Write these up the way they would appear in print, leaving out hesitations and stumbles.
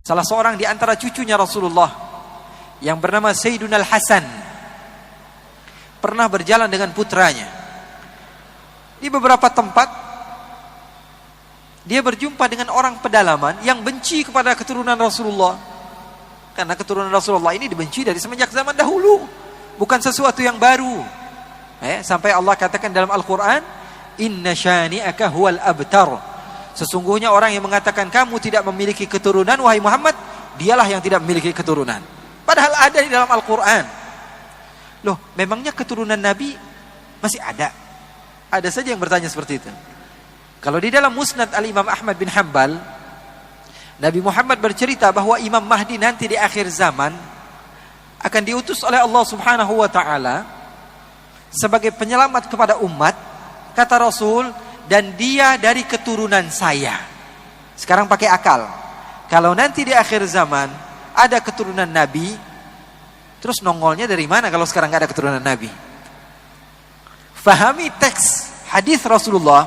Salah seorang di antara cucunya Rasulullah yang bernama Sayyiduna Al-Hasan pernah berjalan dengan putranya. Di beberapa tempat dia berjumpa dengan orang pedalaman yang benci kepada keturunan Rasulullah. Karena keturunan Rasulullah ini dibenci dari semenjak zaman dahulu, bukan sesuatu yang baru. Sampai Allah katakan dalam Al-Quran, Inna syani'aka huwal abtar. Sesungguhnya orang yang mengatakan kamu tidak memiliki keturunan, wahai Muhammad, dialah yang tidak memiliki keturunan. Padahal ada di dalam Al-Quran. Loh, memangnya keturunan Nabi masih ada? Ada saja yang bertanya seperti itu. Kalau di dalam Musnad Al-Imam Ahmad bin Hanbal, Nabi Muhammad bercerita bahwa Imam Mahdi nanti di akhir zaman akan diutus oleh Allah Subhanahu wa ta'ala sebagai penyelamat kepada umat. Kata Rasul, dan dia dari keturunan saya. Sekarang pakai akal. Kalau nanti di akhir zaman ada keturunan Nabi, terus nongolnya dari mana kalau sekarang gak ada keturunan Nabi? Fahami teks hadis Rasulullah,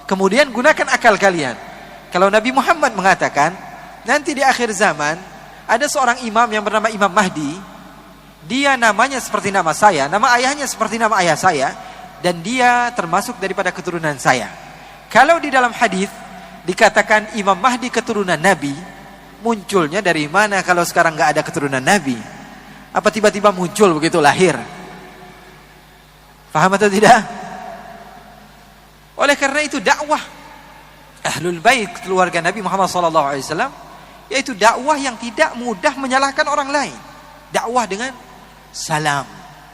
kemudian gunakan akal kalian. Kalau Nabi Muhammad mengatakan nanti di akhir zaman ada seorang imam yang bernama Imam Mahdi, dia namanya seperti nama saya, nama ayahnya seperti nama ayah saya, dan dia termasuk daripada keturunan saya. Kalau di dalam hadis dikatakan Imam Mahdi keturunan Nabi, munculnya dari mana kalau sekarang gak ada keturunan Nabi? Apa tiba-tiba muncul begitu lahir? Faham atau tidak? Oleh karena itu dakwah Ahlul Bait keluarga Nabi Muhammad SAW yaitu dakwah yang tidak mudah menyalahkan orang lain. Dakwah dengan salam,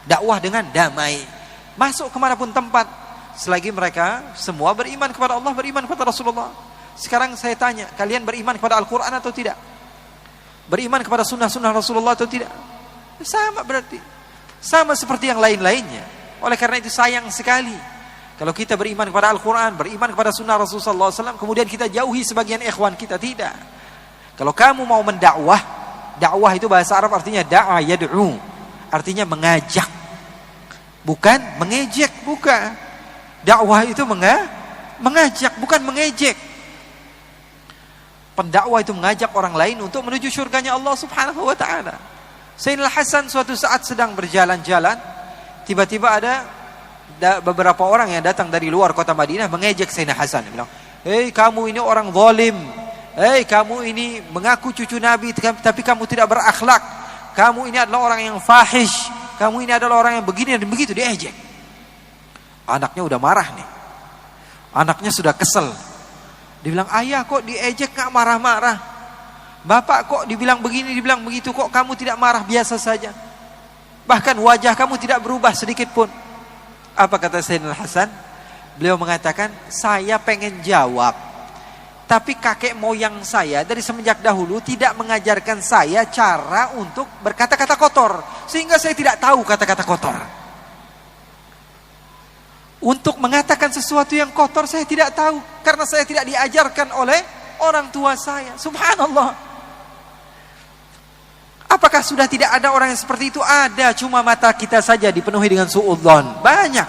dakwah dengan damai. Masuk kemanapun tempat, selagi mereka semua beriman kepada Allah, beriman kepada Rasulullah. Sekarang saya tanya, kalian beriman kepada Al-Quran atau tidak? Beriman kepada sunnah-sunnah Rasulullah atau tidak? Sama berarti, sama seperti yang lain-lainnya. Oleh karena itu sayang sekali kalau kita beriman kepada Al-Quran, beriman kepada sunnah Rasulullah SAW, kemudian kita jauhi sebagian ikhwan kita. Tidak. Kalau kamu mau mendakwah, dakwah itu bahasa Arab artinya da'a yad'u, artinya mengajak, bukan mengejek. Bukan. Dakwah itu mengajak, bukan mengejek. Pendakwah itu mengajak orang lain untuk menuju surganya Allah Subhanahu wa ta'ala. Sayyidina Hasan suatu saat sedang berjalan-jalan, tiba-tiba ada beberapa orang yang datang dari luar kota Madinah mengejek Sayyidina Hasan. Dia bilang, "Hei, kamu ini orang zalim. Hei, kamu ini mengaku cucu Nabi tapi kamu tidak berakhlak. Kamu ini adalah orang yang fahish. Kamu ini adalah orang yang begini dan begitu." Diejek. Anaknya udah marah nih. Anaknya sudah kesel. Dibilang, "Ayah kok diejek gak marah-marah? Bapak kok dibilang begini, dibilang begitu, kok kamu tidak marah, biasa saja? Bahkan wajah kamu tidak berubah sedikit pun." Apa kata Sayyidina Hasan? Beliau mengatakan, "Saya pengen jawab, tapi kakek moyang saya dari semenjak dahulu tidak mengajarkan saya cara untuk berkata-kata kotor, sehingga saya tidak tahu kata-kata kotor. Untuk mengatakan sesuatu yang kotor saya tidak tahu, karena saya tidak diajarkan oleh orang tua saya." Subhanallah. Apakah sudah tidak ada orang yang seperti itu? Ada, cuma mata kita saja dipenuhi dengan suudzon. Banyak.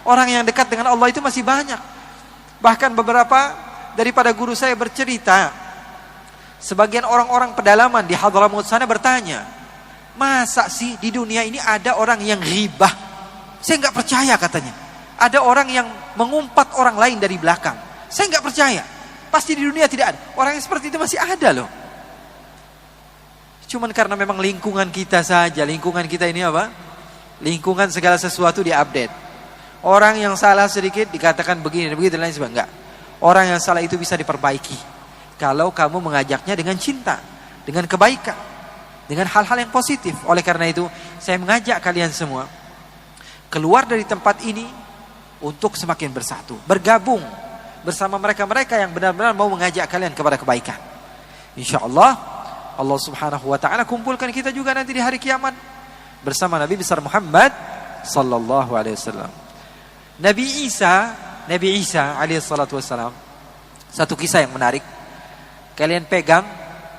Orang yang dekat dengan Allah itu masih banyak. Bahkan beberapa daripada guru saya bercerita, sebagian orang-orang pedalaman di Hadramaut sana bertanya, "Masa sih di dunia ini ada orang yang ghibah?" Saya nggak percaya katanya. Ada orang yang mengumpat orang lain dari belakang. Saya nggak percaya. Pasti di dunia tidak ada. Orang yang seperti itu masih ada loh. Cuman karena memang lingkungan kita saja. Lingkungan kita ini apa? Lingkungan segala sesuatu diupdate. Orang yang salah sedikit dikatakan begini dan begitu dan lain sebagainya. Enggak. Orang yang salah itu bisa diperbaiki kalau kamu mengajaknya dengan cinta, dengan kebaikan, dengan hal-hal yang positif. Oleh karena itu saya mengajak kalian semua keluar dari tempat ini untuk semakin bersatu, bergabung bersama mereka-mereka yang benar-benar mau mengajak kalian kepada kebaikan. InsyaAllah Allah Subhanahu wa ta'ala kumpulkan kita juga nanti di hari kiamat bersama Nabi besar Muhammad sallallahu alaihi wasallam. Nabi Isa alaihi salatu wassalam, satu kisah yang menarik. Kalian pegang,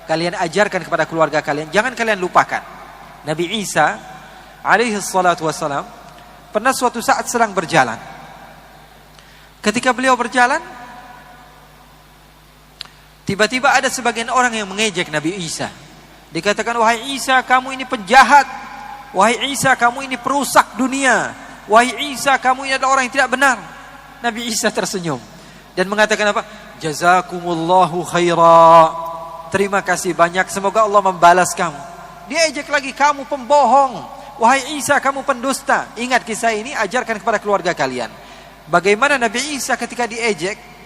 kalian ajarkan kepada keluarga kalian, jangan kalian lupakan. Nabi Isa alaihi salatu wassalam pernah suatu saat sedang berjalan. Ketika beliau berjalan, Tiba-tiba ada sebagian orang yang mengejek Nabi Isa. Dikatakan, wahai Isa, kamu ini penjahat. Wahai Isa, kamu ini perusak dunia. Wahai Isa, kamu ini adalah orang yang tidak benar. Nabi Isa tersenyum dan mengatakan apa? Jazakumullahu khaira. Terima kasih banyak, semoga Allah membalas kamu. Dia ejek lagi, kamu pembohong. Wahai Isa, kamu pendusta. Ingat kisah ini, ajarkan kepada keluarga kalian. Bagaimana Nabi Isa ketika diejek?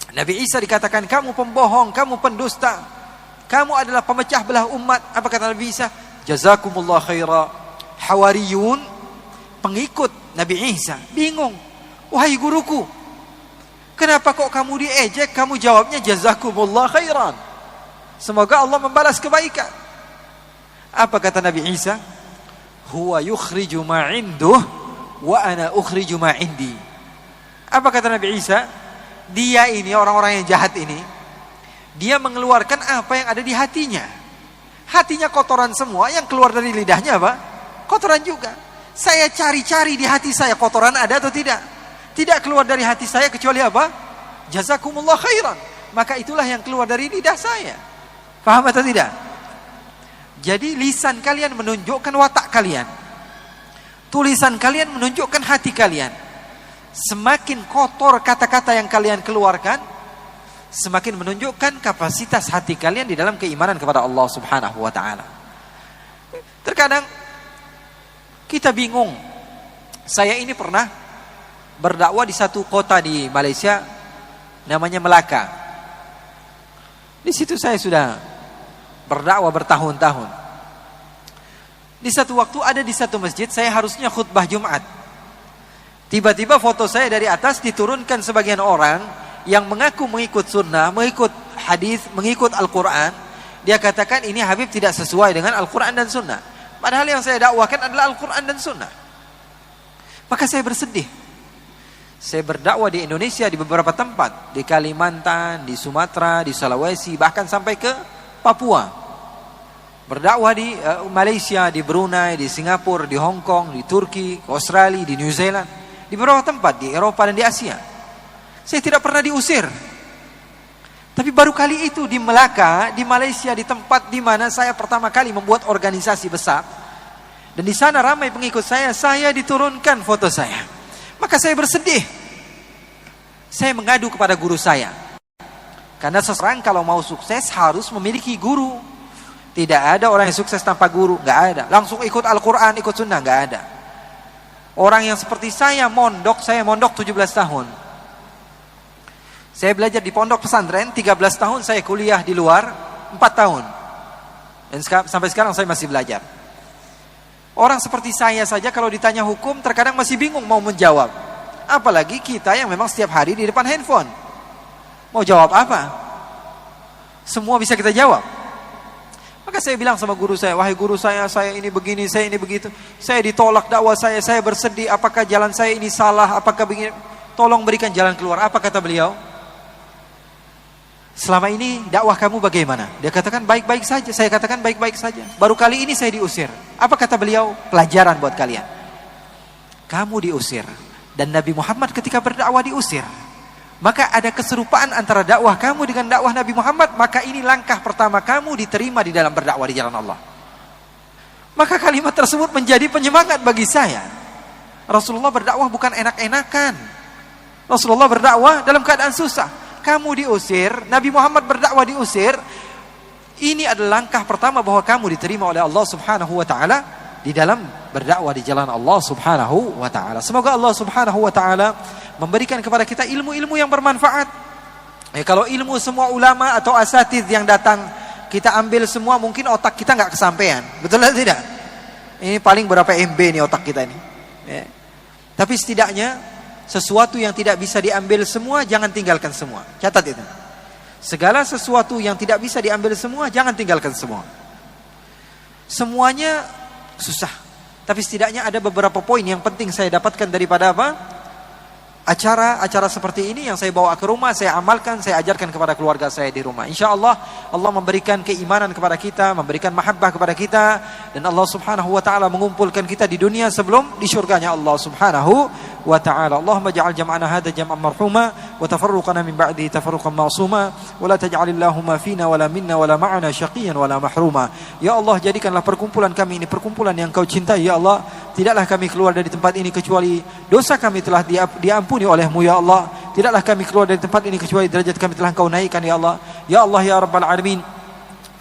Nabi Isa dikatakan, kamu pembohong, kamu pendusta, kamu adalah pemecah belah umat. Apa kata Nabi Isa? Jazakumullah khaira. Hawariyun, pengikut Nabi Isa, bingung. Wahai guruku, kenapa kok kamu diejek? Kamu jawabnya jazakumullah khairan, semoga Allah membalas kebaikan. Apa kata Nabi Isa? Huwa yukhriju ma induh wa ana ukhriju ma indi. Apa kata Nabi Isa? Dia ini, orang-orang yang jahat ini, dia mengeluarkan apa yang ada di hatinya. Hatinya kotoran semua, yang keluar dari lidahnya apa? Kotoran juga. Saya cari-cari di hati saya, kotoran ada atau tidak? Tidak keluar dari hati saya kecuali apa? Jazakumullah khairan. Maka itulah yang keluar dari lidah saya. Paham atau tidak? Jadi lisan kalian menunjukkan watak kalian. Tulisan kalian menunjukkan hati kalian. Semakin kotor kata-kata yang kalian keluarkan, semakin menunjukkan kapasitas hati kalian di dalam keimanan kepada Allah Subhanahu wa taala. Terkadang kita bingung. Saya ini pernah berdakwah di satu kota di Malaysia namanya Melaka. Di situ saya sudah berdakwah bertahun-tahun. Di satu waktu ada di satu masjid saya harusnya khutbah Jumat. Tiba-tiba foto saya dari atas diturunkan sebagian orang yang mengaku mengikut sunnah, mengikut hadis, mengikut Al-Quran. Dia katakan ini Habib tidak sesuai dengan Al-Quran dan sunnah. Padahal yang saya dakwahkan adalah Al-Quran dan sunnah. Maka saya bersedih. Saya berdakwah di Indonesia di beberapa tempat, di Kalimantan, di Sumatera, di Sulawesi, bahkan sampai ke Papua. Berdakwah di Malaysia, di Brunei, di Singapura, di Hong Kong, di Turki, Australia, di New Zealand, di beberapa tempat di Eropa dan di Asia. Saya tidak pernah diusir. Tapi baru kali itu di Melaka, di Malaysia, di tempat di mana saya pertama kali membuat organisasi besar. Dan di sana ramai pengikut saya diturunkan foto saya. Maka saya bersedih. Saya mengadu kepada guru saya. Karena seseorang kalau mau sukses harus memiliki guru. Tidak ada orang yang sukses tanpa guru, nggak ada. Langsung ikut Al-Quran, ikut sunnah, nggak ada. Orang yang seperti saya mondok 17 tahun. Saya belajar di pondok pesantren 13 tahun, saya kuliah di luar 4 tahun. Dan sampai sekarang saya masih belajar. Orang seperti saya saja kalau ditanya hukum terkadang masih bingung mau menjawab. Apalagi kita yang memang setiap hari di depan handphone. Mau jawab apa? Semua bisa kita jawab. Maka saya bilang sama guru saya, wahai guru saya ini begini, saya ini begitu. Saya ditolak dakwah saya bersedih, apakah jalan saya ini salah, apakah begini. Tolong berikan jalan keluar. Apa kata beliau? Selama ini dakwah kamu bagaimana? Dia katakan baik-baik saja. Saya katakan baik-baik saja. Baru kali ini saya diusir. Apa kata beliau? Pelajaran buat kalian. Kamu diusir. Dan Nabi Muhammad ketika berdakwah diusir. Maka ada keserupaan antara dakwah kamu dengan dakwah Nabi Muhammad. Maka ini langkah pertama kamu diterima di dalam berdakwah di jalan Allah. Maka kalimat tersebut menjadi penyemangat bagi saya. Rasulullah berdakwah bukan enak-enakan. Rasulullah berdakwah dalam keadaan susah. Kamu diusir, Nabi Muhammad berdakwah diusir. Ini adalah langkah pertama bahwa kamu diterima oleh Allah Subhanahu wa taala di dalam berdakwah di jalan Allah Subhanahu wa taala. Semoga Allah Subhanahu wa taala memberikan kepada kita ilmu-ilmu yang bermanfaat. Kalau ilmu semua ulama atau asatidz yang datang kita ambil semua, mungkin otak kita nggak kesampaian. Betul atau tidak? Ini paling berapa MB nih otak kita ini. Tapi setidaknya sesuatu yang tidak bisa diambil semua, jangan tinggalkan semua. Catat itu. Segala sesuatu yang tidak bisa diambil semua, jangan tinggalkan semua. Semuanya susah. Tapi setidaknya ada beberapa poin yang penting saya dapatkan daripada apa? Acara seperti ini yang saya bawa ke rumah, saya amalkan, saya ajarkan kepada keluarga saya di rumah. Insya Allah, Allah memberikan keimanan kepada kita, memberikan mahabbah kepada kita, dan Allah Subhanahu wa taala mengumpulkan kita di dunia sebelum di surganya Allah Subhanahu wa ta'ala. Allahumma ja'al jam'ana hadha jam'an marhuma wa tafarruqana min ba'dihi tafarruqan ma'suma wa la taj'alillahumma fina wala minna wala ma'ana syaqiyan wala mahruma. Ya Allah, jadikanlah perkumpulan kami ini perkumpulan yang Kau cintai ya Allah. Tidaklah kami keluar dari tempat ini kecuali dosa kami telah diampuni oleh-Mu ya Allah. Tidaklah kami keluar dari tempat ini kecuali derajat kami telah Engkau naikkan ya Allah. Ya Allah ya Rabbal Alamin,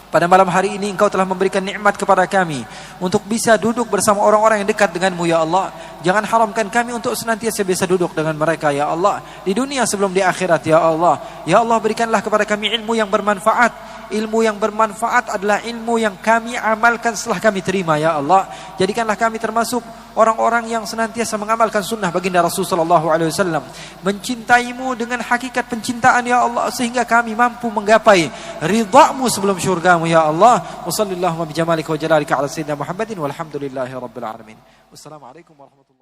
pada malam hari ini Engkau telah memberikan nikmat kepada kami untuk bisa duduk bersama orang-orang yang dekat denganmu ya Allah. Jangan haramkan kami untuk senantiasa bisa duduk dengan mereka ya Allah, di dunia sebelum di akhirat ya Allah. Ya Allah, berikanlah kepada kami ilmu yang bermanfaat. Ilmu yang bermanfaat adalah ilmu yang kami amalkan setelah kami terima ya Allah. Jadikanlah kami termasuk orang-orang yang senantiasa mengamalkan sunnah baginda Rasulullah SAW, mencintaimu dengan hakikat pencintaan ya Allah, sehingga kami mampu menggapai ridha-Mu sebelum syurga-Mu ya Allah. Wa sallallahu bi jamalika wa jalalika ala sayyidina Muhammadin walhamdulillahi rabbil alamin. Wassalamualaikum warahmatullahi wabarakatuh.